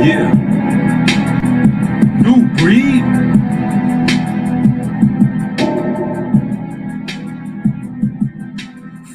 Yeah, Nubreed.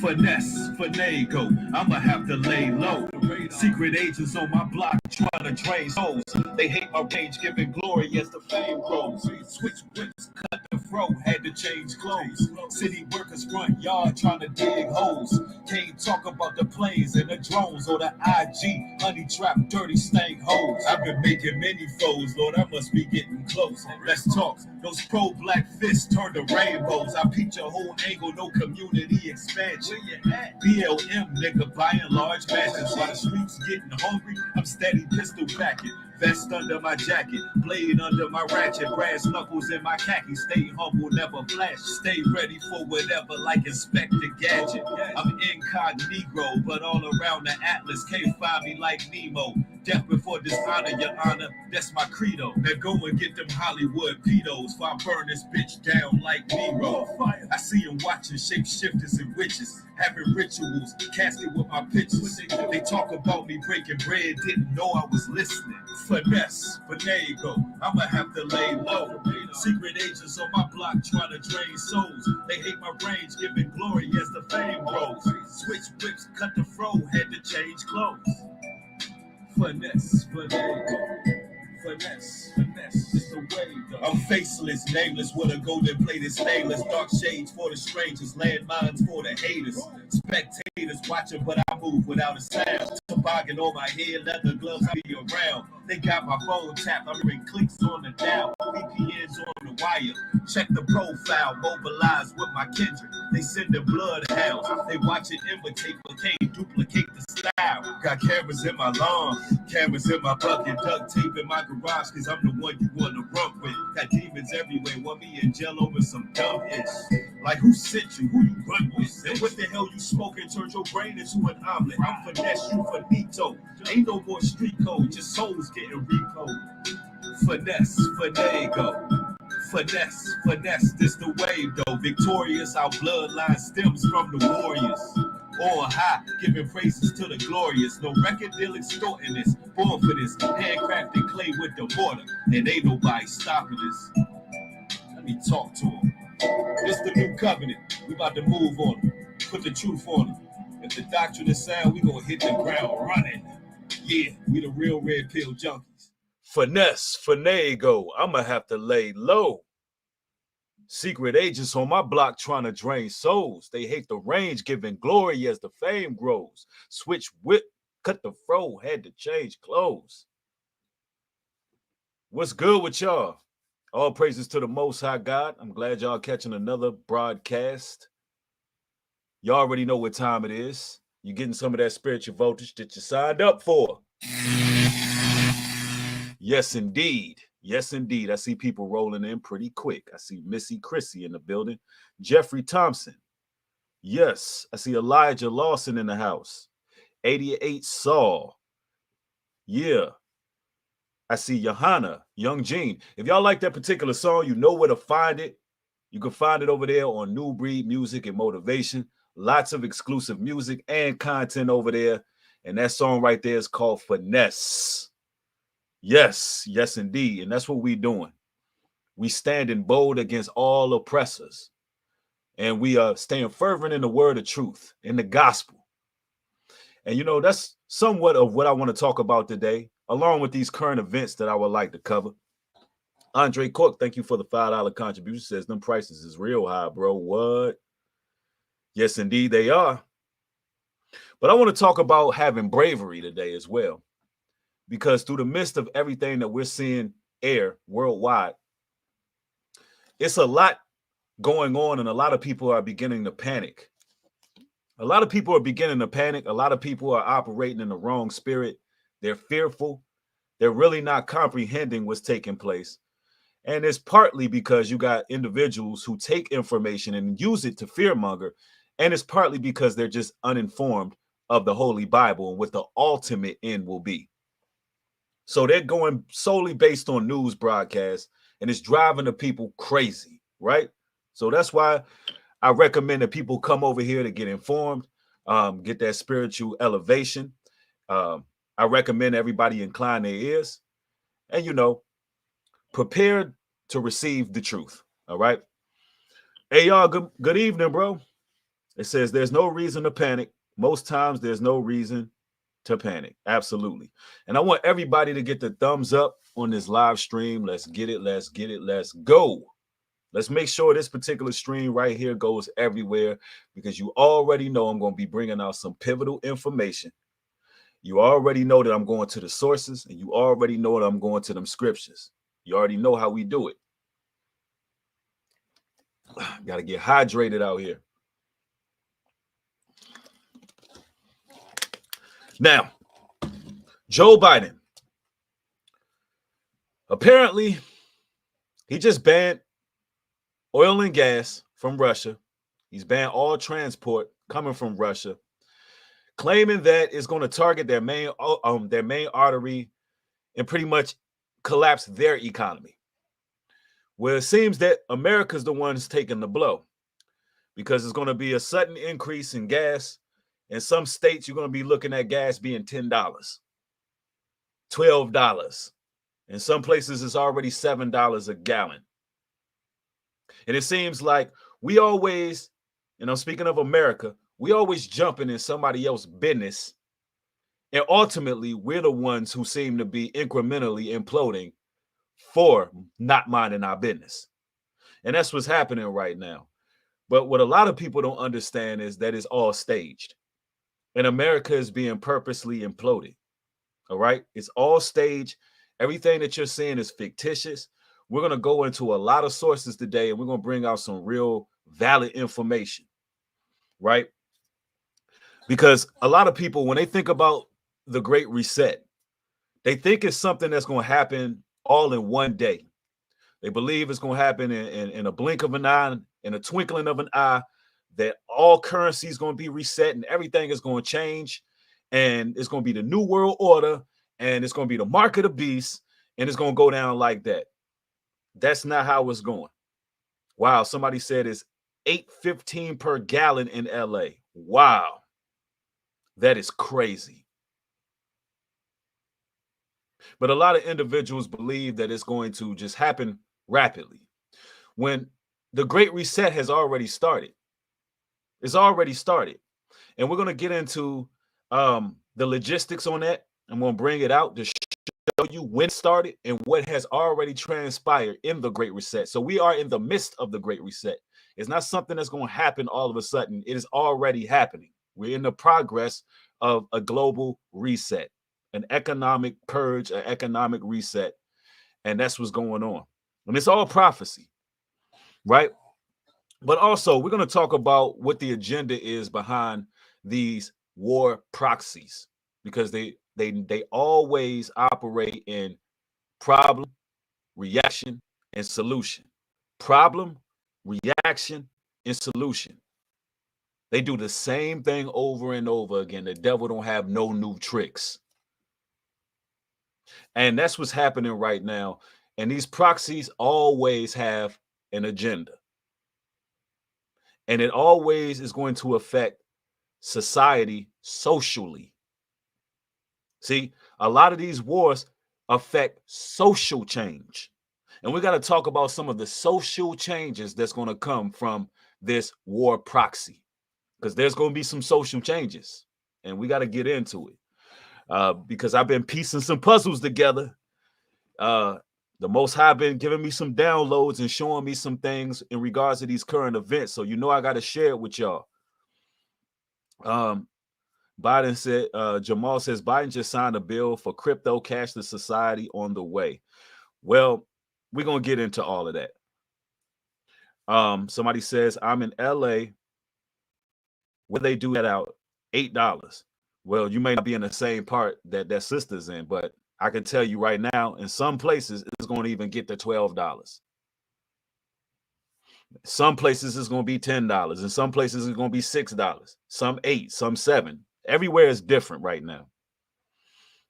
Finesse, finagle, I'ma have to lay low. Secret agents on my block trying to drain souls. They hate my range, giving glory as the fame grows. Switch whips, cut the fro, had to change clothes. City workers front yard trying to dig holes. Can't talk about the planes and the drones or the IG honey trap dirty stank hoes. I've been making many foes, Lord, I must be getting close. Let's talk. Those pro-black fists turn to rainbows. I peep your whole angle, no community expansion. BLM, nigga, buying large mansions. While the streets getting hungry, I'm steady pistol packing. Vest under my jacket, blade under my ratchet, brass knuckles in my khaki. Stay humble, never flash. Stay ready for whatever, like Inspector Gadget. I'm incognito, but all around the atlas can't find me like Nemo. Death before dishonor, your honor, that's my credo. Now go and get them Hollywood pedos, for I burn this bitch down like Nero. I see them watching shapeshifters and witches, having rituals, casket with my pictures. They talk about me breaking bread, didn't know I was listening. Finesse, finagle, I'ma have to lay low. Secret agents on my block trying to drain souls. They hate my range, giving glory as the fame grows. Switch whips, cut the fro, had to change clothes. Finesse, finagle. Finesse, it's the way though. I'm faceless, nameless, with a golden plated stainless. Dark shades for the strangers, landmines for the haters. Spectators watching, but I move without a sound. Toboggan on my head, leather gloves be around. They got my phone tapped, I'm hearing clicks on the dial. VPNs on the wire. Check the profile, mobilize with my kindred. They send the bloodhounds. They watch it imitate, but can't duplicate the style. Got cameras in my lawn, cameras in my bucket, duct tape in my garage, cause I'm the one you wanna run with. Got demons everywhere, want me in jail over some dumb itch. Like who sent you, who you run with? And what the hell you smoking turned your brain into an omelet? I'm finesse, you finito. Ain't no more street code, just souls getting repoed. Finesse, finagle. Finesse, this the wave though. Victorious, our bloodline stems from the warriors. On high, giving praises to the glorious. No record deal extorting this. Born for this, handcrafted clay with the mortar. And ain't nobody stopping this. Let me talk to him. This the new covenant. We about to move on them. Put the truth on them. If the doctrine is sound, we gonna hit the ground running. Yeah, we the real red pill junkies. Finesse, finagle, I'ma have to lay low. Secret agents on my block trying to drain souls. They hate the range, giving glory as the fame grows. Switch whip, cut the fro, had to change clothes. What's good with y'all? All praises to the Most High God. I'm glad y'all catching another broadcast. Y'all already know what time it is. You're getting some of that spiritual voltage that you signed up for. Yes, indeed. Yes, indeed. I see people rolling in pretty quick. I see Missy Chrissy in the building. Jeffrey Thompson. Yes. I see Elijah Lawson in the house. 88 Saul. Yeah. I see Johanna, Young Gene. If y'all like that particular song, you know where to find it. You can find it over there on Nubreed Music and Motivation. Lots of exclusive music and content over there. And that song right there is called Finesse. Yes, yes, indeed. And that's what we're doing. We standing bold against all oppressors. And we are staying fervent in the word of truth, in the gospel. And, you know, that's somewhat of what I want to talk about today, along with these current events that I would like to cover. Andre Cook, thank you for the $5 contribution. Says them prices is real high, bro. What? Yes, indeed, they are. But I want to talk about having bravery today as well. Because through the midst of everything that we're seeing air worldwide, it's a lot going on and a lot of people are beginning to panic. A lot of people are beginning to panic. A lot of people are operating in the wrong spirit. They're fearful. They're really not comprehending what's taking place. And it's partly because you got individuals who take information and use it to fearmonger. And it's partly because they're just uninformed of the Holy Bible and what the ultimate end will be. So they're going solely based on news broadcasts, and it's driving the people crazy, right? So that's why I recommend that people come over here to get informed, get that spiritual elevation. I recommend everybody incline their ears and, prepared to receive the truth. All right. Hey, y'all, good evening, bro. It says there's no reason to panic. Most times there's no reason to panic. Absolutely. And I want everybody to get the thumbs up on this live stream. Let's get it. Let's get it. Let's go. Let's make sure this particular stream right here goes everywhere, because you already know I'm going to be bringing out some pivotal information. You already know that I'm going to the sources, and you already know that I'm going to them scriptures. You already know how we do it. Got to get hydrated out here. Now, Joe Biden, apparently, he just banned oil and gas from Russia. He's banned all transport coming from Russia, claiming that it's going to target their main artery and pretty much collapse their economy. Well, it seems that America's the ones taking the blow, because it's going to be a sudden increase in gas. In some states, you're going to be looking at gas being $10, $12. In some places, it's already $7 a gallon. And it seems like we always, speaking of America, we always jumping in somebody else's business. And ultimately, we're the ones who seem to be incrementally imploding for not minding our business. And that's what's happening right now. But what a lot of people don't understand is that it's all staged. And America is being purposely imploded. All right? It's all staged. Everything that you're seeing is fictitious. We're going to go into a lot of sources today, and we're going to bring out some real valid information, right? Because a lot of people, when they think about the Great Reset, they think it's something that's going to happen all in one day. They believe it's going to happen in a blink of an eye, in a twinkling of an eye, that all currency is going to be reset and everything is going to change, and it's going to be the new world order, and it's going to be the mark of the beast, and it's going to go down like that. That's not how it's going. Wow, somebody said it's $8.15 per gallon in LA. Wow, that is crazy. But a lot of individuals believe that it's going to just happen rapidly, when the Great Reset has already started. It's already started. And we're going to get into the logistics on that. I'm going to bring it out to show you when it started and what has already transpired in the Great Reset. So we are in the midst of the Great Reset. It's not something that's going to happen all of a sudden. It is already happening. We're in the progress of a global reset, an economic purge, an economic reset. And that's what's going on. And it's all prophecy, right? But also, we're going to talk about what the agenda is behind these war proxies, because they always operate in problem, reaction, and solution. Problem, reaction, and solution. They do the same thing over and over again. The devil don't have no new tricks. And that's what's happening right now. And these proxies always have an agenda. And it always is going to affect society socially. See, a lot of these wars affect social change. And we got to talk about some of the social changes that's going to come from this war proxy, because there's going to be some social changes, and we got to get into it, because I've been piecing some puzzles together. The Most High been giving me some downloads and showing me some things in regards to these current events. So, I got to share it with y'all. Biden said, Jamal says, Biden just signed a bill for crypto cashless society on the way. Well, we're going to get into all of that. Somebody says, I'm in LA. Where they do that out? $8. Well, you may not be in the same part that sister's in, but I can tell you right now, in some places, it's going to even get to $12. Some places it's going to be $10. In some places it's going to be $6. Some $8, some $7. Everywhere is different right now.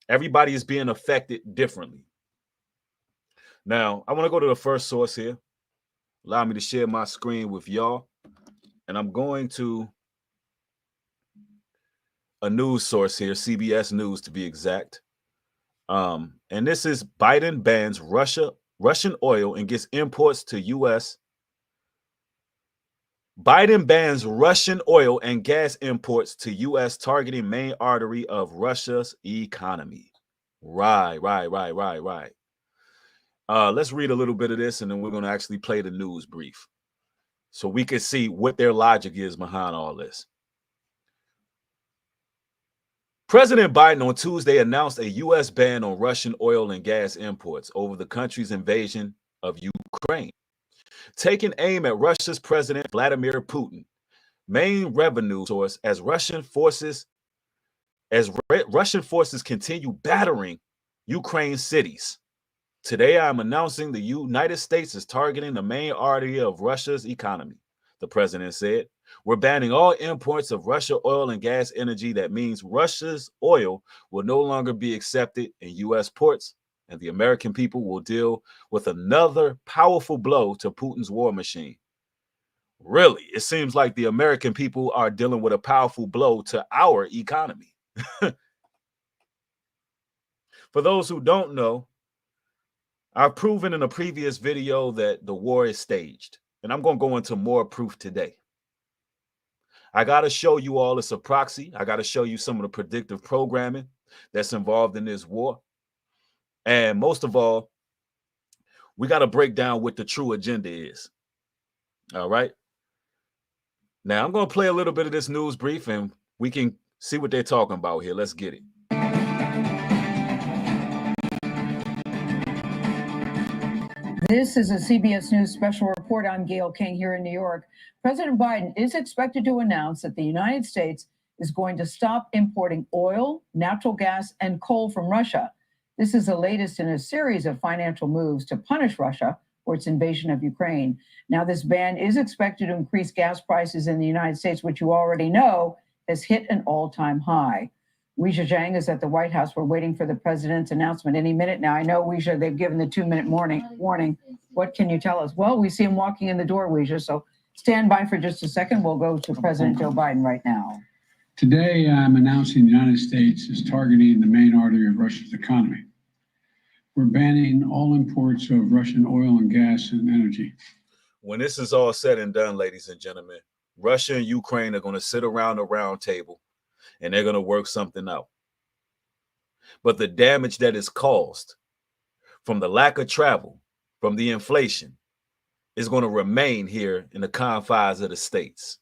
Everybody is being affected differently. Now, I want to go to the first source here. Allow me to share my screen with y'all. And I'm going to a news source here, CBS News to be exact. And this is Biden bans Russian oil and gets imports to U.S. Biden bans Russian oil and gas imports to U.S., targeting main artery of Russia's economy. Right. Let's read a little bit of this, and then we're going to actually play the news brief so we can see what their logic is behind all this. President Biden on Tuesday announced a U.S. ban on Russian oil and gas imports over the country's invasion of Ukraine, taking aim at Russia's President Vladimir Putin, main revenue source, as Russian forces continue battering Ukraine cities. Today, I'm announcing the United States is targeting the main artery of Russia's economy, the president said. We're banning all imports of Russia oil and gas energy. That means Russia's oil will no longer be accepted in U.S. ports, and the American people will deal with another powerful blow to Putin's war machine. Really, it seems like the American people are dealing with a powerful blow to our economy. For those who don't know, I've proven in a previous video that the war is staged, and I'm going to go into more proof today. I got to show you all it's a proxy. I got to show you some of the predictive programming that's involved in this war. And most of all, we got to break down what the true agenda is. All right. Now, I'm going to play a little bit of this news brief, and we can see what they're talking about here. Let's get it. This is a CBS News special report. I'm Gail King here in New York. President Biden is expected to announce that the United States is going to stop importing oil, natural gas, and coal from Russia. This is the latest in a series of financial moves to punish Russia for its invasion of Ukraine. Now, this ban is expected to increase gas prices in the United States, which you already know has hit an all-time high. Weijia Zhang is at the White House. We're waiting for the president's announcement any minute now. I know, Weijia, they've given the 2-minute warning. What can you tell us? Well, we see him walking in the door, Weijia, so stand by for just a second. We'll go to President Joe Biden right now. Today, I'm announcing the United States is targeting the main artery of Russia's economy. We're banning all imports of Russian oil and gas and energy. When this is all said and done, ladies and gentlemen, Russia and Ukraine are going to sit around a round table and they're going to work something out. But the damage that is caused from the lack of travel, from the inflation, is going to remain here in the confines of the states.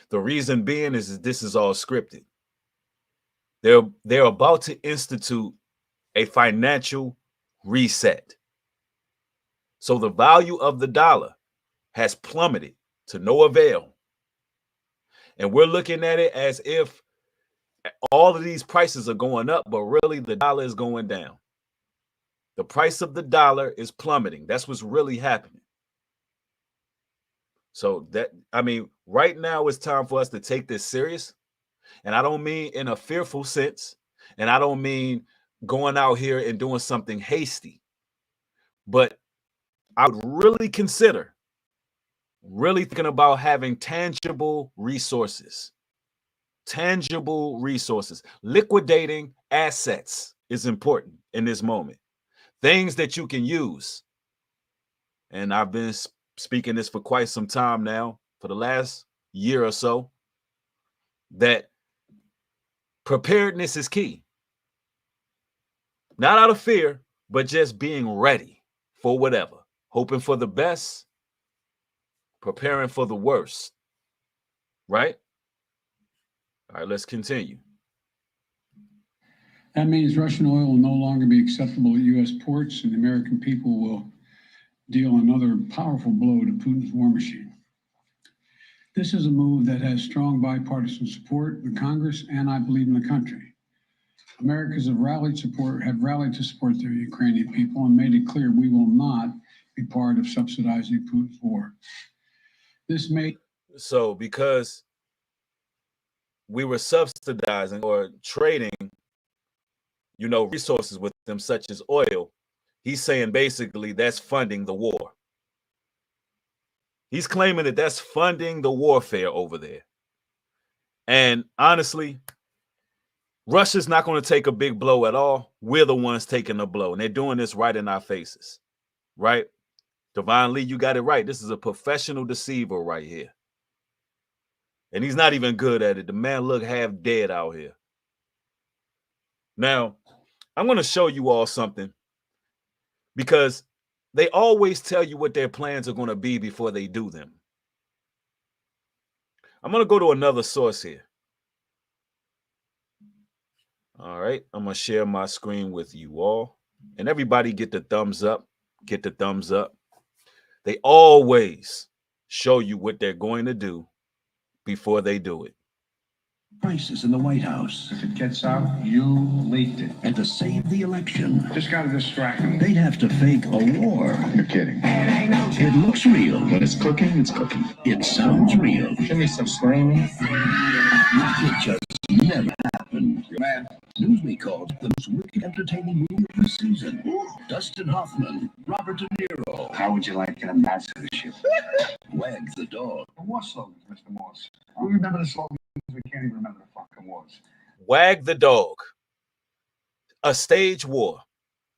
The reason being is that this is all scripted. They're about to institute a financial reset. So the value of the dollar has plummeted to no avail. And we're looking at it as if all of these prices are going up, but really the dollar is going down. The price of the dollar is plummeting. That's what's really happening. So right now it's time for us to take this serious. And I don't mean in a fearful sense. And I don't mean going out here and doing something hasty. But I would really consider thinking about having tangible resources. Tangible resources. Liquidating assets is important in this moment. Things that you can use. And I've been speaking this for quite some time now, for the last year or so, that preparedness is key. Not out of fear, but just being ready for whatever. Hoping for the best, preparing for the worst. Right? All right, let's continue. That means Russian oil will no longer be acceptable at U.S. ports, and the American people will deal another powerful blow to Putin's war machine. This is a move that has strong bipartisan support in Congress and, I believe, in the country. Americans have rallied to support their Ukrainian people and made it clear we will not be part of subsidizing Putin's war. So because we were subsidizing or trading, resources with them, such as oil, he's saying basically that's funding the war. He's claiming that that's funding the warfare over there. And honestly, Russia's not going to take a big blow at all. We're the ones taking the blow. And they're doing this right in our faces. Right? Divine Lee, you got it right. This is a professional deceiver right here. And he's not even good at it. The man look half dead out here. Now, I'm going to show you all something, because they always tell you what their plans are going to be before they do them. I'm going to go to another source here. All right. I'm going to share my screen with you all. And everybody get the thumbs up. Get the thumbs up. They always show you what they're going to do before they do it. Crisis in the White House. If it gets out, you leaked it. And to save the election, Just gotta distract them. they'd have to fake a war. You're kidding. It looks real. When it's cooking, it's cooking. It sounds real. Give me some screaming. It just never happened. Man, Newsweek called it the most wicked, entertaining movie of the season. Dustin Hoffman, Robert De Niro, how would you like an ambassadorship? Wag the dog. The war slogans, Mr. Morse. We remember the slogans, we can't even remember the fucking wars. Wag the Dog. A Stage War.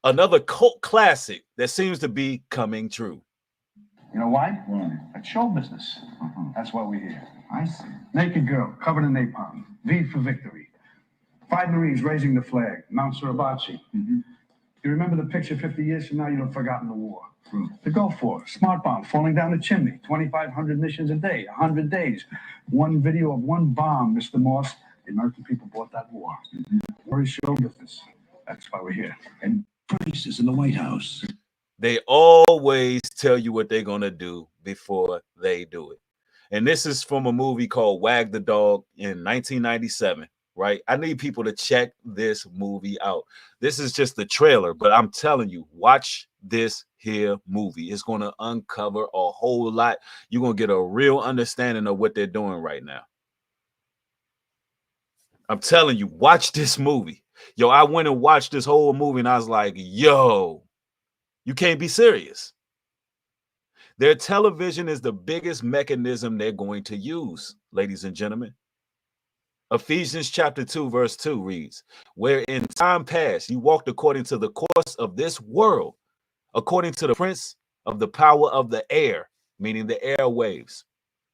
Another cult classic that seems to be coming true. You know why? It's show business. That's why we're here. I see. Naked girl, covered in napalm. V for victory. 5 Marines raising the flag. Mount Suribachi. You remember the picture 50 years from now, you'd have forgotten the war. The Gulf War, smart bomb falling down the chimney. 2,500 missions a day, 100 days. One video of one bomb, Mr. Morse. The American people bought that war. Very show business. That's why we're here. And crisis in the White House. They always tell you what they're going to do before they do it. And this is from a movie called Wag the Dog in 1997, right? I need people to check this movie out. This is just the trailer, but I'm telling you, watch this here movie. It's going to uncover a whole lot. You're going to get a real understanding of what they're doing right now. I'm telling you, watch this movie. Yo, I went and watched this whole movie and I was like, yo, you can't be serious. Their television is the biggest mechanism they're going to use, ladies and gentlemen. Ephesians chapter 2, verse 2 reads, where in time past you walked according to the course of this world, according to the prince of the power of the air, meaning the airwaves,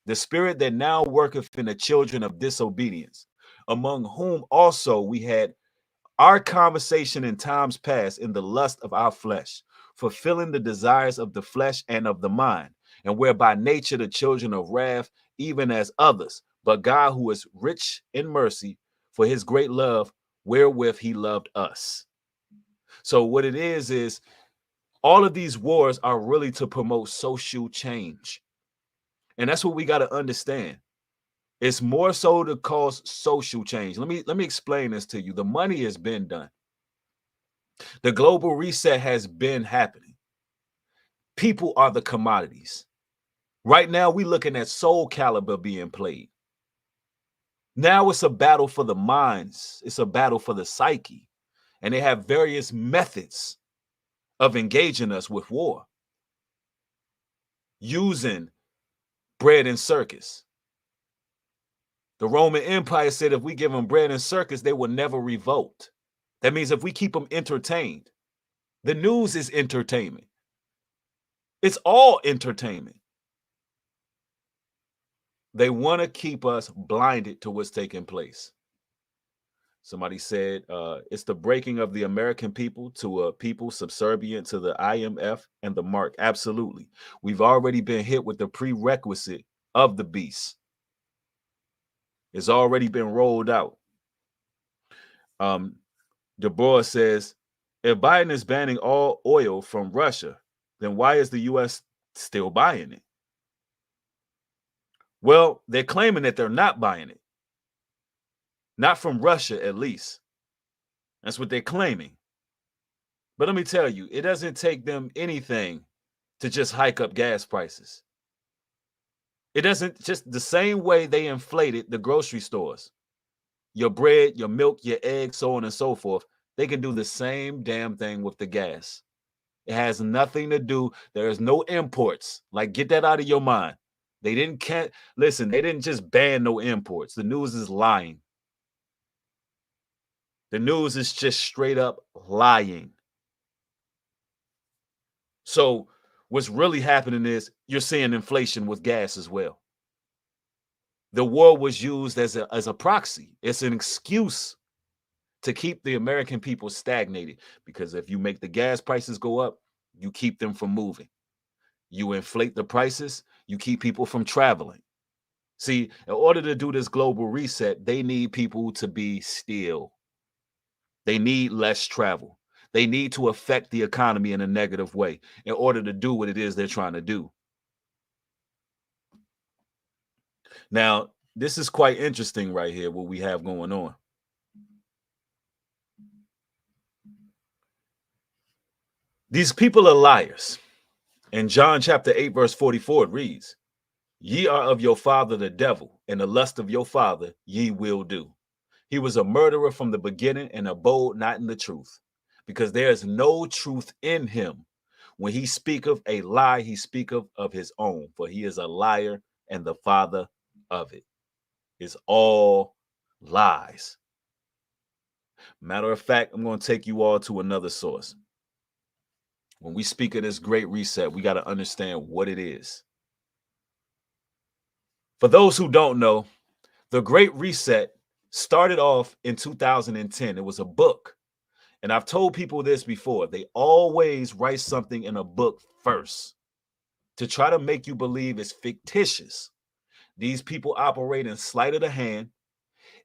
the spirit that now worketh in the children of disobedience, among whom also we had our conversation in times past in the lust of our flesh, fulfilling the desires of the flesh and of the mind, and were by nature the children of wrath, even as others. But God, who is rich in mercy, for his great love, wherewith he loved us. So what it is all of these wars are really to promote social change. And that's what we got to understand. It's more so to cause social change. Let me explain this to you. The money has been done. The global reset has been happening. People are the commodities. Right now, we're looking at Soul Calibur being played. Now it's a battle for the minds. It's a battle for the psyche. And they have various methods of engaging us with war. Using bread and circus. The Roman Empire said if we give them bread and circus, they will never revolt. That means if we keep them entertained. The news is entertainment. It's all entertainment. They want to keep us blinded to what's taking place. Somebody said it's the breaking of the American people to a people subservient to the IMF and the mark. Absolutely. We've already been hit with the prerequisite of the beast. It's already been rolled out. Deborah says, if Biden is banning all oil from Russia, then why is the U.S. still buying it? Well, they're claiming that they're not buying it. Not from Russia, at least. That's what they're claiming. But let me tell you, it doesn't take them anything to just hike up gas prices. It doesn't, just the same way they inflated the grocery stores. Your bread, your milk, your eggs, so on and so forth. They can do the same damn thing with the gas. It has nothing to do. There is no imports. Like, get that out of your mind. They listen, they didn't just ban no imports. The news is lying. The news is just straight up lying. So what's really happening is you're seeing inflation with gas as well. The war was used as a proxy. It's an excuse to keep the American people stagnated, because if you make the gas prices go up, you keep them from moving. You inflate the prices, you keep people from traveling. See, in order to do this global reset, they need people to be still. They need less travel. They need to affect the economy in a negative way in order to do what it is they're trying to do. Now, this is quite interesting right here, what we have going on. These people are liars. In John chapter 8, verse 44, it reads, "Ye are of your father the devil, and the lust of your father ye will do. He was a murderer from the beginning and abode not in the truth, because there is no truth in him. When he speaketh a lie, he speaketh of his own, for he is a liar and the father of it." It's all lies. Matter of fact, I'm going to take you all to another source. When we speak of this great reset, we got to understand what it is. For those who don't know, the Great Reset started off in 2010. It was a book. And I've told people this before. They always write something in a book first to try to make you believe it's fictitious. These people operate in sleight of the hand.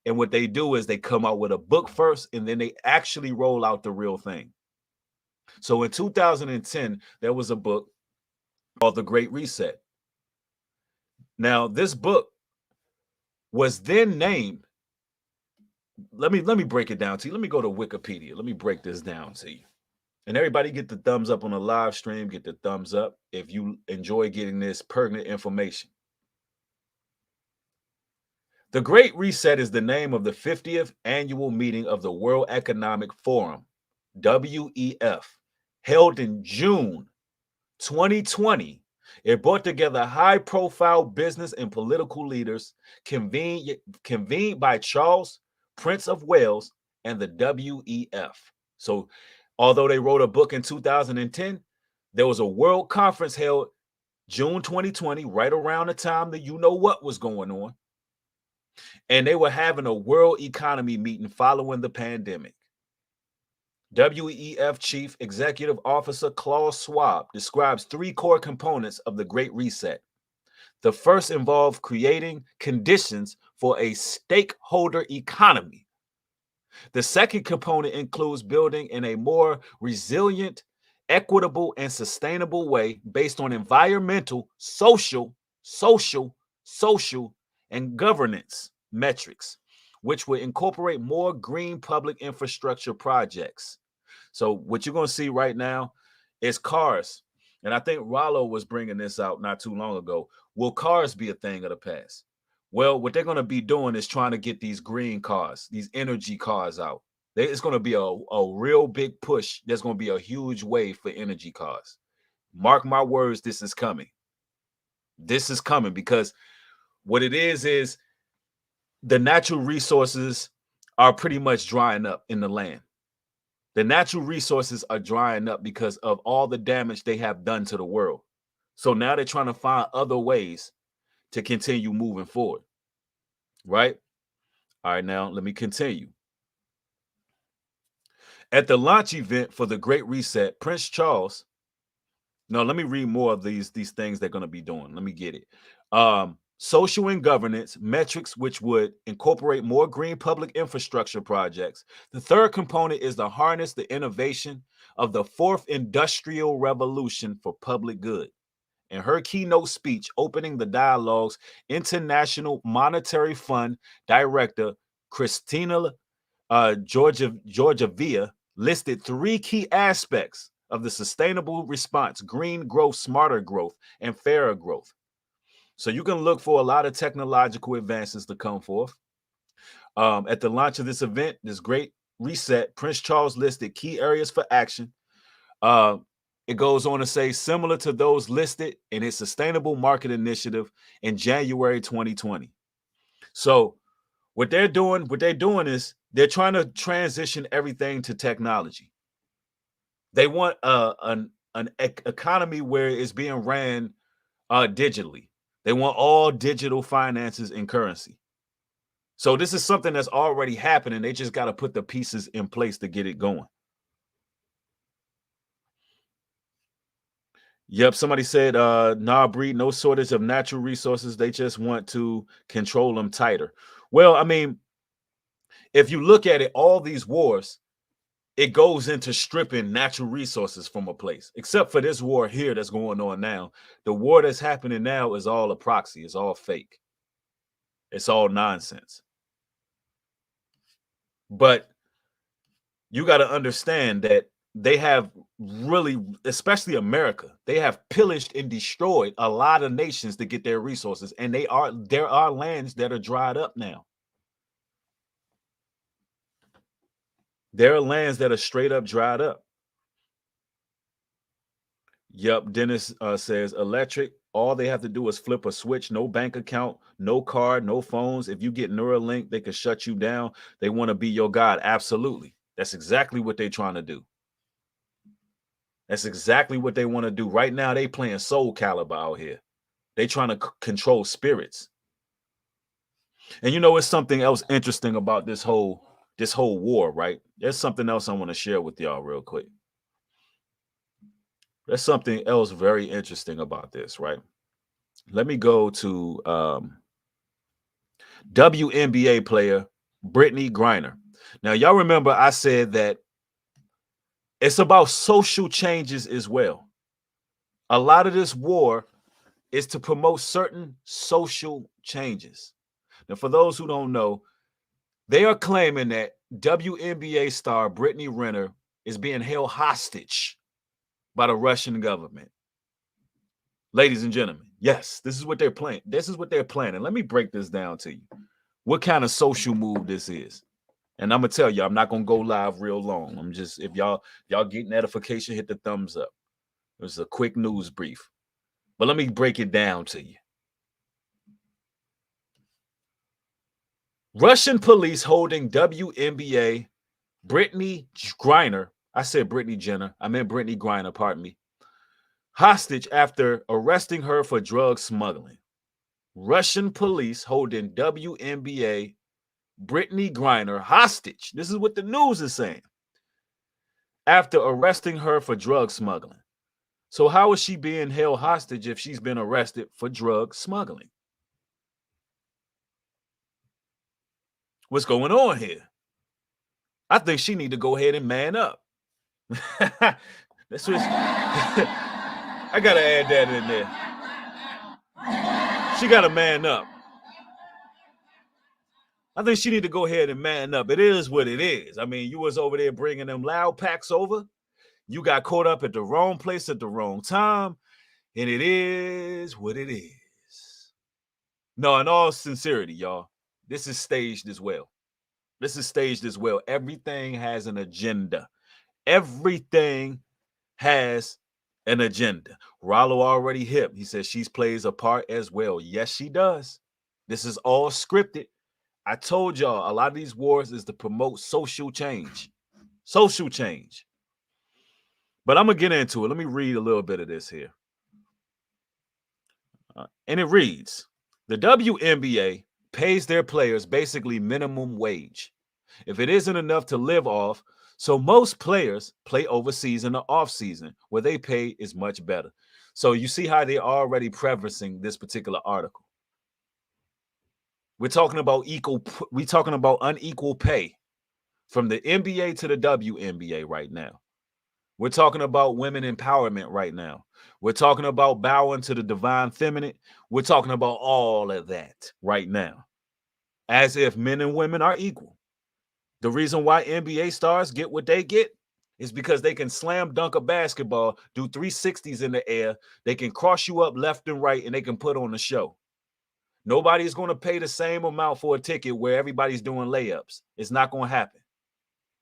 And what they do is they come out with a book first, and then they actually roll out the real thing. So in 2010, there was a book called The Great Reset. Now, this book was then named, let me break it down to you. Let me go to Wikipedia. Let me break this down to you. And everybody get the thumbs up on the live stream. Get the thumbs up if you enjoy getting this pertinent information. The Great Reset is the name of the 50th annual meeting of the World Economic Forum, WEF, held in June 2020. It brought together high-profile business and political leaders convened by Charles, Prince of Wales, and the WEF. So, although they wrote a book in 2010, there was a world conference held June 2020, right around the time that you know what was going on. And they were having a world economy meeting following the pandemic. WEF Chief Executive Officer Klaus Schwab describes 3 core components of the Great Reset. The first involved creating conditions for a stakeholder economy. The second component includes building in a more resilient, equitable, and sustainable way based on environmental, social, and governance metrics, which will incorporate more green public infrastructure projects. So what you're going to see right now is cars. And I think Rollo was bringing this out not too long ago. Will cars be a thing of the past? Well, what they're going to be doing is trying to get these green cars, these energy cars out. It's going to be a real big push. There's going to be a huge wave for energy cars. Mark my words, this is coming. This is coming because what it is the natural resources are pretty much drying up in the land. The natural resources are drying up because of all the damage they have done to the world. So now they're trying to find other ways to continue moving forward. Right? All right, now let me continue. At the launch event for the Great Reset, Prince Charles, no, let me read more of these things they're going to be doing. Let me get it. Social and governance metrics, which would incorporate more green public infrastructure projects. The third component is to harness the innovation of the 4th industrial revolution for public good. In her keynote speech opening the dialogues, International Monetary Fund Director Christina Georgieva listed 3 key aspects of the sustainable response: green growth, smarter growth, and fairer growth. So you can look for a lot of technological advances to come forth. At the launch of this event, this Great Reset, Prince Charles listed key areas for action. it goes on to say, similar to those listed in its Sustainable Market Initiative in January 2020. So what they're doing is they're trying to transition everything to technology. They want an economy where it's being ran digitally. They want all digital finances and currency. So this is something that's already happening. They just got to put the pieces in place to get it going. Yep, somebody said, Nubreed, no shortage of natural resources. They just want to control them tighter. Well, I mean, if you look at it, all these wars, it goes into stripping natural resources from a place, except for this war here that's going on now. The war that's happening now is all a proxy. It's all fake. It's all nonsense. But you got to understand that they have really, especially America, they have pillaged and destroyed a lot of nations to get their resources. And there are lands that are dried up now. There are lands that are straight up dried up. Yep, Dennis says electric. All they have to do is flip a switch. No bank account, no card, no phones. If you get Neuralink, they can shut you down. They want to be your God. Absolutely. That's exactly what they're trying to do. That's exactly what they want to do. Right now, they playing Soul Calibur out here. They trying to control spirits. And you know, it's something else interesting about this whole war, right? There's something else I want to share with y'all real quick. There's something else very interesting about this, right? Let me go to WNBA player Brittany Griner. Now, y'all remember I said that it's about social changes as well. A lot of this war is to promote certain social changes. Now, for those who don't know, they are claiming that WNBA star Brittany Griner is being held hostage by the Russian government. Ladies and gentlemen, yes, this is what they're playing. This is what they're planning. Let me break this down to you. What kind of social move this is. And I'm going to tell you, I'm not going to go live real long. I'm just, if y'all get notification, hit the thumbs up. It was a quick news brief. But let me break it down to you. Russian police holding WNBA Brittany Griner. I said Brittany Jenner. I meant Brittany Griner, pardon me. Hostage after arresting her for drug smuggling. Russian police holding WNBA Brittany Griner hostage. This is what the news is saying. After arresting her for drug smuggling. So how is she being held hostage if she's been arrested for drug smuggling? What's going on here? I think she need to go ahead and man up. That's what I gotta add that in there. She gotta man up. I think she need to go ahead and man up. It is what it is. I mean, you was over there bringing them loud packs over. You got caught up at the wrong place at the wrong time. And it is what it is. No, in all sincerity, y'all, this is staged as well. This is staged as well. Everything has an agenda. Everything has an agenda. Rollo already hip. He says she plays a part as well. Yes, she does. This is all scripted. I told y'all a lot of these wars is to promote social change. Social change. But I'm going to get into it. Let me read a little bit of this here. And it reads, the WNBA pays their players basically minimum wage. If it isn't enough to live off, so most players play overseas in the off season where they pay is much better. So you see how they're already prefacing this particular article. We're talking about unequal pay from the NBA to the WNBA right now. We're talking about women empowerment right now. We're talking about bowing to the divine feminine. We're talking about all of that right now, as if men and women are equal. The reason why NBA stars get what they get is because they can slam dunk a basketball, do 360s in the air. They can cross you up left and right, and they can put on a show. Nobody's going to pay the same amount for a ticket where everybody's doing layups. It's not going to happen.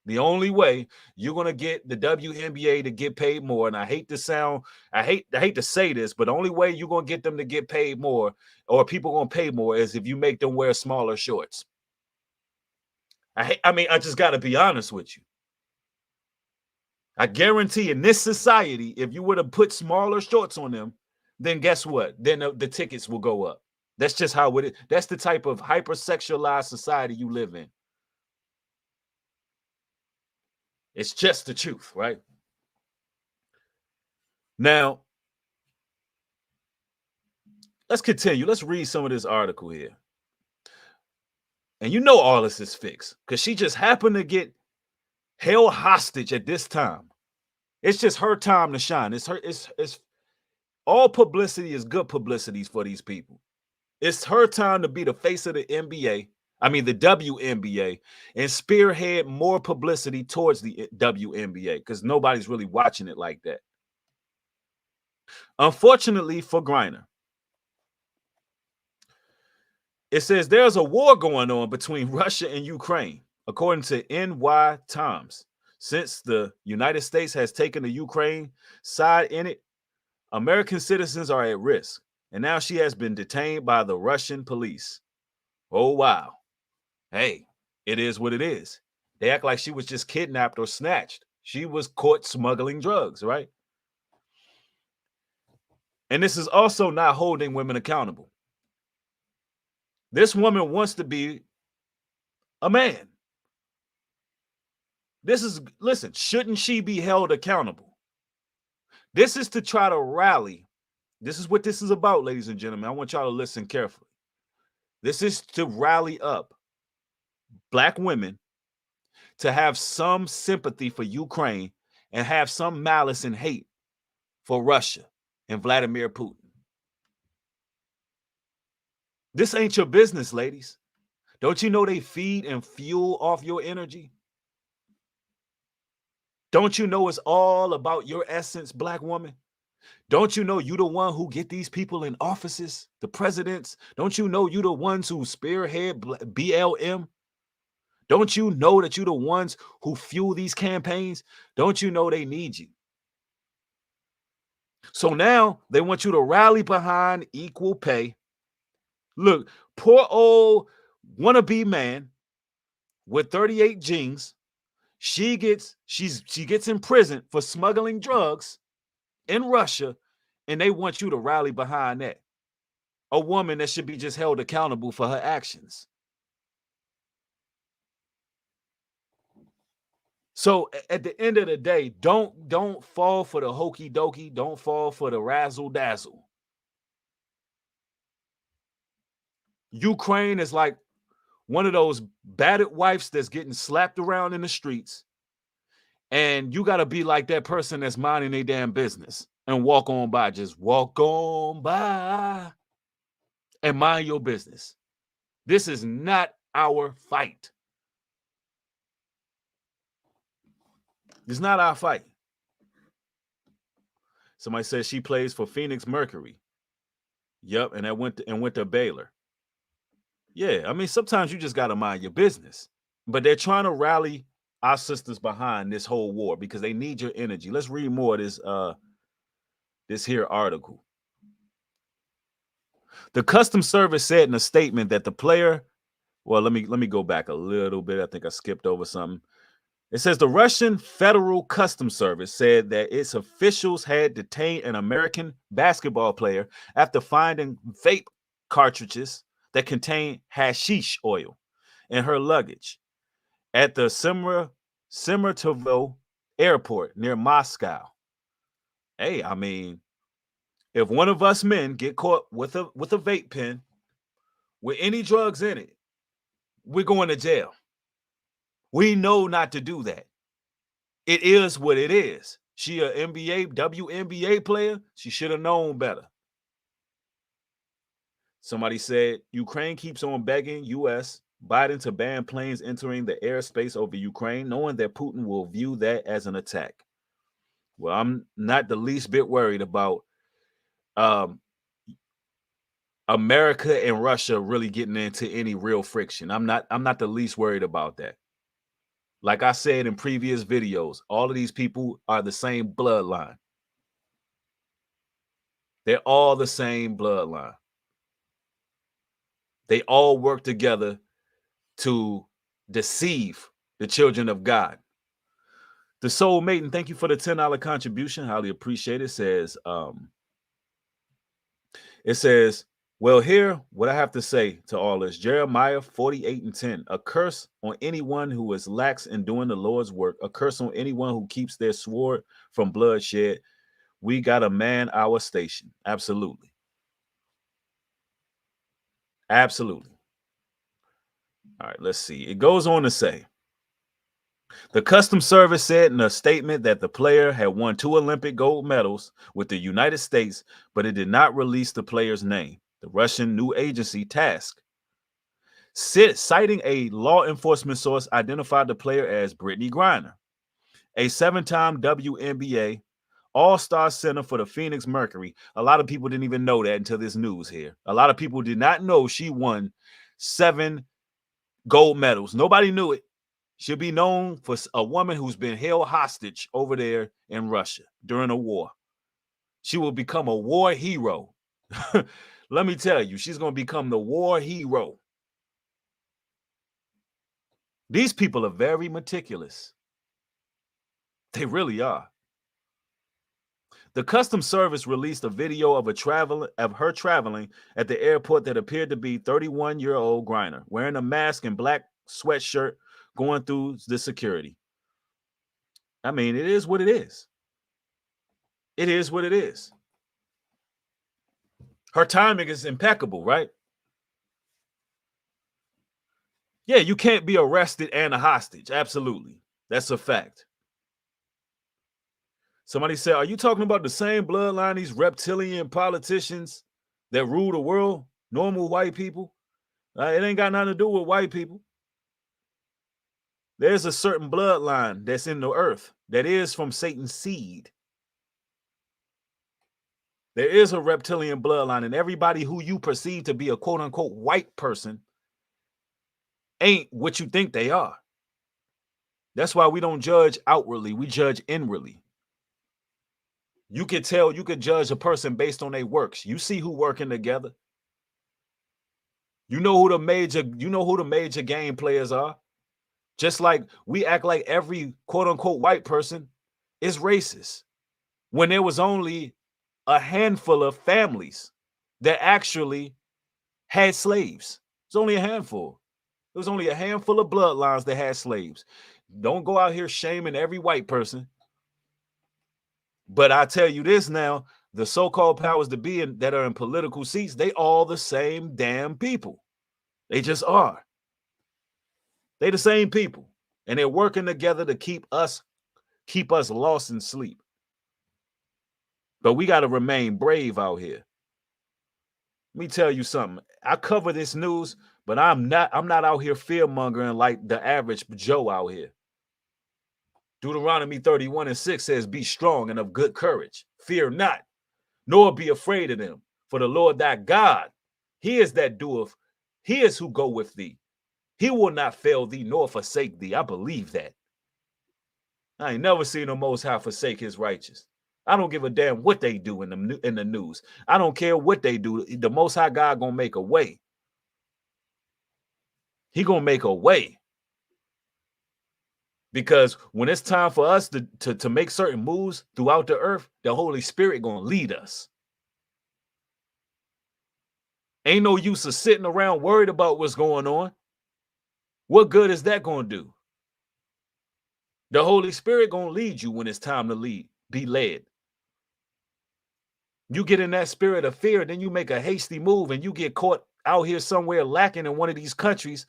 The only way you're gonna get the WNBA to get paid more, and I hate to say this, but the only way you're gonna get them to get paid more, or people gonna pay more, is if you make them wear smaller shorts. I mean, I just gotta be honest with you. I guarantee in this society, if you were to put smaller shorts on them, then guess what? Then the tickets will go up. That's just how it is. That's the type of hypersexualized society you live in. It's just the truth, right? Now, let's continue. Let's read some of this article here. And you know all this is fixed because she just happened to get held hostage at this time. It's just her time to shine. It's all publicity is good publicity for these people. It's her time to be the face of the NBA. I mean, the WNBA, and spearhead more publicity towards the WNBA because nobody's really watching it like that. Unfortunately for Griner, it says there's a war going on between Russia and Ukraine, according to NY Times. Since the United States has taken the Ukraine side in it, American citizens are at risk. And now she has been detained by the Russian police. Oh, wow. Hey, it is what it is. They act like she was just kidnapped or snatched. She was caught smuggling drugs, right? And this is also not holding women accountable. This woman wants to be a man. Listen, shouldn't she be held accountable? This is to try to rally. This is what this is about, ladies and gentlemen. I want y'all to listen carefully. This is to rally up Black women to have some sympathy for Ukraine and have some malice and hate for Russia and Vladimir Putin. This ain't your business, ladies. Don't you know they feed and fuel off your energy? Don't you know it's all about your essence, Black woman? Don't you know you the one who get these people in offices, the presidents? Don't you know you the ones who spearhead BLM? Don't you know that you the ones who fuel these campaigns? Don't you know they need you? So now they want you to rally behind equal pay. Look, poor old wannabe man with 38 jeans, she gets imprisoned for smuggling drugs in Russia, and they want you to rally behind that. A woman that should be just held accountable for her actions. So at the end of the day, don't fall for the hokey dokey. Don't fall for the razzle dazzle. Ukraine is like one of those battered wives that's getting slapped around in the streets. And you got to be like that person that's minding their damn business and walk on by. Just walk on by and mind your business. This is not our fight. It's not our fight. Somebody says she plays for Phoenix Mercury. Yep, and that went to Baylor. Yeah, I mean, sometimes you just got to mind your business. But they're trying to rally our sisters behind this whole war because they need your energy. Let's read more of this here article. The Customs Service said in a statement that the player, well, let me go back a little bit. I think I skipped over something. It says the Russian Federal Customs Service said that its officials had detained an American basketball player after finding vape cartridges that contained hashish oil in her luggage at the Semertovo airport near Moscow. Hey, I mean, if one of us men get caught with a vape pen with any drugs in it, we're going to jail. We know not to do that. It is what it is. She an WNBA player. She should have known better. Somebody said Ukraine keeps on begging U.S. Biden to ban planes entering the airspace over Ukraine, knowing that Putin will view that as an attack. Well, I'm not the least bit worried about America and Russia really getting into any real friction. I'm not the least worried about that. Like I said in previous videos, all of these people are the same bloodline. They're all the same bloodline. They all work together to deceive the children of God. The Soul Maiden, thank you for the $10 contribution. Highly appreciate it. Says, well, here, what I have to say to all this, Jeremiah 48:10, a curse on anyone who is lax in doing the Lord's work, a curse on anyone who keeps their sword from bloodshed. We got to man our station. Absolutely. Absolutely. All right, let's see. It goes on to say, the Customs Service said in a statement that the player had won 2 Olympic gold medals with the United States, but it did not release the player's name. The Russian news agency TASS, citing a law enforcement source, identified the player as Brittany Griner, a 7-time WNBA All-Star center for the Phoenix Mercury. A lot of people didn't even know that until this news here. A lot of people did not know she won 7 gold medals. Nobody knew it. She'll be known for a woman who's been held hostage over there in Russia during a war. She will become a war hero. Let me tell you, she's going to become the war hero. These people are very meticulous. They really are. The Customs Service released a video of her traveling at the airport that appeared to be 31-year-old Griner, wearing a mask and black sweatshirt, going through the security. I mean, it is what it is. It is what it is. Her timing is impeccable, right? Yeah, you can't be arrested and a hostage. Absolutely. That's a fact. Somebody said, are you talking about the same bloodline, these reptilian politicians that rule the world? Normal white people? It ain't got nothing to do with white people. There's a certain bloodline that's in the earth that is from Satan's seed. There is a reptilian bloodline, and everybody who you perceive to be a quote-unquote white person ain't what you think they are. That's why we don't judge outwardly. We judge inwardly. You could judge a person based on their works. You see who working together. You know who the major game players are. Just like we act like every quote-unquote white person is racist, when there was only a handful of families that actually had slaves. It's only a handful. There was only a handful of bloodlines that had slaves. Don't go out here shaming every white person. But I tell you this now, the so-called powers that be that are in political seats, they all the same damn people. They just are. They the same people. And they're working together to keep us lost in sleep. But we got to remain brave out here. Let me tell you something. I cover this news, but I'm not out here fear-mongering like the average Joe out here. Deuteronomy 31:6 says, be strong and of good courage. Fear not, nor be afraid of them. For the Lord thy God, he is that doeth, he is who go with thee. He will not fail thee nor forsake thee. I believe that. I ain't never seen the Most High forsake his righteous. I don't give a damn what they do in the news. I don't care what they do. The Most High God gonna make a way. He gonna make a way. Because when it's time for us to make certain moves throughout the earth, the Holy Spirit gonna lead us. Ain't no use of sitting around worried about what's going on. What good is that gonna do? The Holy Spirit gonna lead you when it's time to be led. You get in that spirit of fear, then you make a hasty move and you get caught out here somewhere lacking in one of these countries,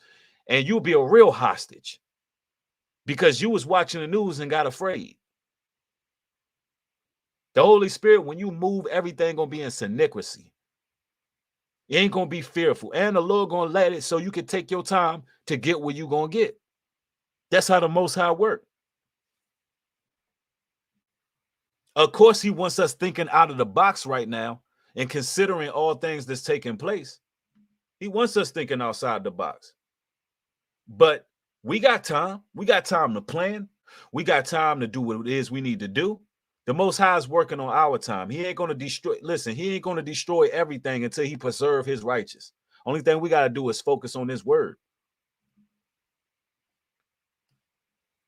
and you'll be a real hostage because you was watching the news and got afraid. The Holy Spirit, when you move, everything gonna be in syncrecy. You ain't gonna be fearful, and the Lord gonna let it so you can take your time to get where you gonna get. That's how the Most High work. Of course, he wants us thinking out of the box right now and considering all things that's taking place. He wants us thinking outside the box. But We got time. We got time to plan. We got time to do what it is we need to do. The Most High is working on our time. He ain't going to destroy. Listen, he ain't going to destroy everything until he preserve his righteous. Only thing we got to do is focus on his word.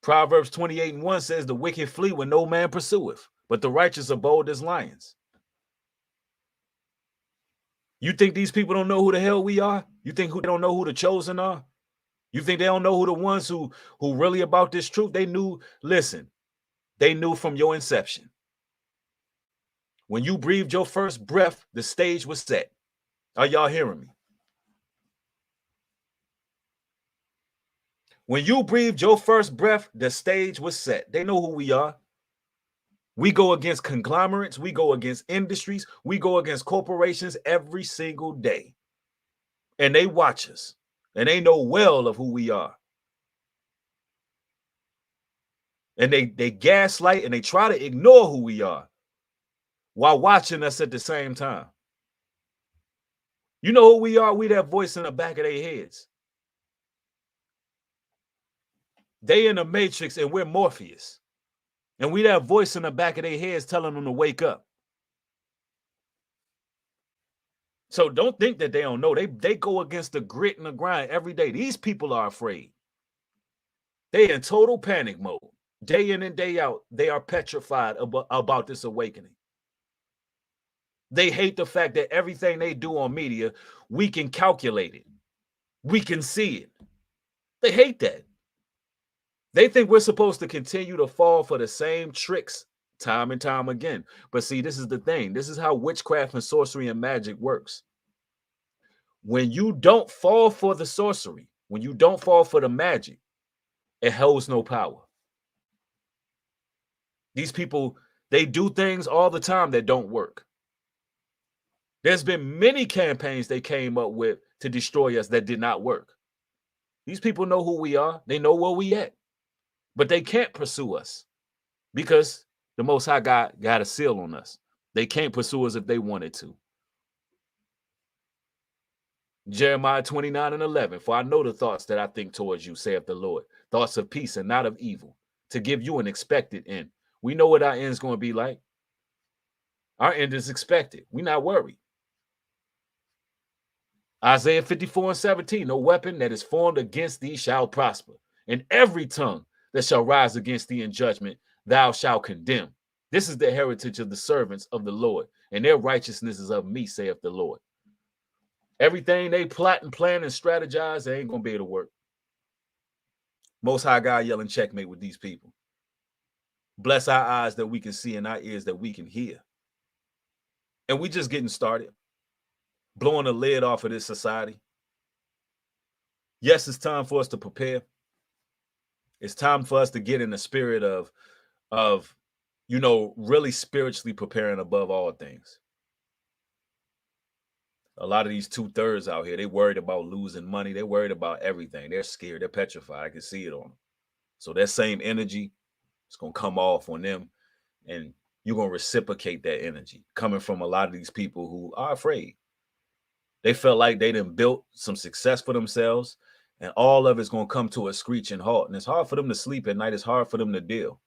Proverbs 28:1 says, the wicked flee when no man pursueth, but the righteous are bold as lions. You think these people don't know who the hell we are? You think they don't know who the chosen are? You think they don't know who the ones who really about this truth? They knew, listen, they knew from your inception. When you breathed your first breath, the stage was set. Are y'all hearing me? When you breathed your first breath, the stage was set. They know who we are. We go against conglomerates. We go against industries. We go against corporations every single day. And they watch us. And they know well of who we are. And they gaslight and they try to ignore who we are while watching us at the same time. You know who we are? We that voice in the back of their heads. They in the Matrix and we're Morpheus. And we that voice in the back of their heads telling them to wake up. So don't think that they don't know. They go against the grit and the grind every day. These people are afraid. They in total panic mode. Day in and day out, they are petrified about this awakening. They hate the fact that everything they do on media, we can calculate it. We can see it. They hate that. They think we're supposed to continue to fall for the same tricks time and time again. But see, this is the thing. This is how witchcraft and sorcery and magic works. When you don't fall for the sorcery, when you don't fall for the magic, it holds no power. These people, they do things all the time that don't work. There's been many campaigns they came up with to destroy us that did not work. These people know who we are. They know where we at. But they can't pursue us because the Most High God got a seal on us. They can't pursue us if they wanted to. Jeremiah 29:11, for I know the thoughts that I think towards you, saith the Lord, thoughts of peace and not of evil, to give you an expected end. We know what our end is going to be like. Our end is expected. We're not worried. Isaiah 54:17, no weapon that is formed against thee shall prosper, and every tongue that shall rise against thee in judgment, thou shalt condemn. This is the heritage of the servants of the Lord, and their righteousness is of me, saith the Lord. Everything they plot and plan and strategize, they ain't going to be able to work. Most High God yelling checkmate with these people. Bless our eyes that we can see and our ears that we can hear. And we just getting started. Blowing the lid off of this society. Yes, it's time for us to prepare. It's time for us to get in the spirit of really spiritually preparing above all things. A lot of these 2/3 out here, they worried about losing money. They're worried about everything. They're scared. They're petrified. I can see it on them. So that same energy is going to come off on them. And you're going to reciprocate that energy coming from a lot of these people who are afraid. They felt like they done built some success for themselves. And all of it's going to come to a screeching halt. And it's hard for them to sleep at night. It's hard for them to deal.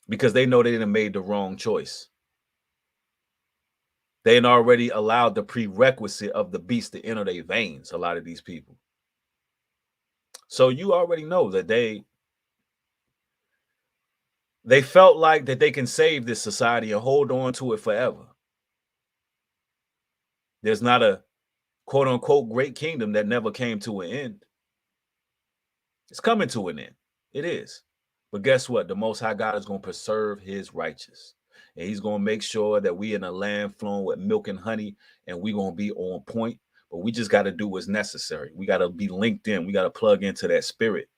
Because they know they done made the wrong choice. They had already allowed the prerequisite of the beast to enter their veins, a lot of these people. So you already know that they felt like that they can save this society and hold on to it forever. There's not a quote unquote great kingdom that never came to an end. It's coming to an end. It is. But guess what? The Most High God is going to preserve his righteous. And he's going to make sure that we in a land flowing with milk and honey, and we're going to be on point. But we just got to do what's necessary. We got to be linked in. We got to plug into that spirit.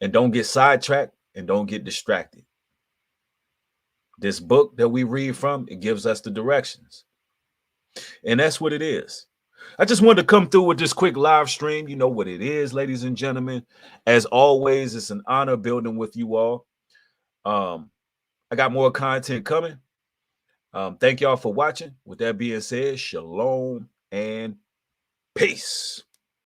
And don't get sidetracked and don't get distracted. This book that we read from, it gives us the directions. And that's what it is. I just wanted to come through with this quick live stream. You know what it is, ladies and gentlemen. As always, it's an honor building with you all. I got more content coming. Thank y'all for watching. With that being said, shalom and peace.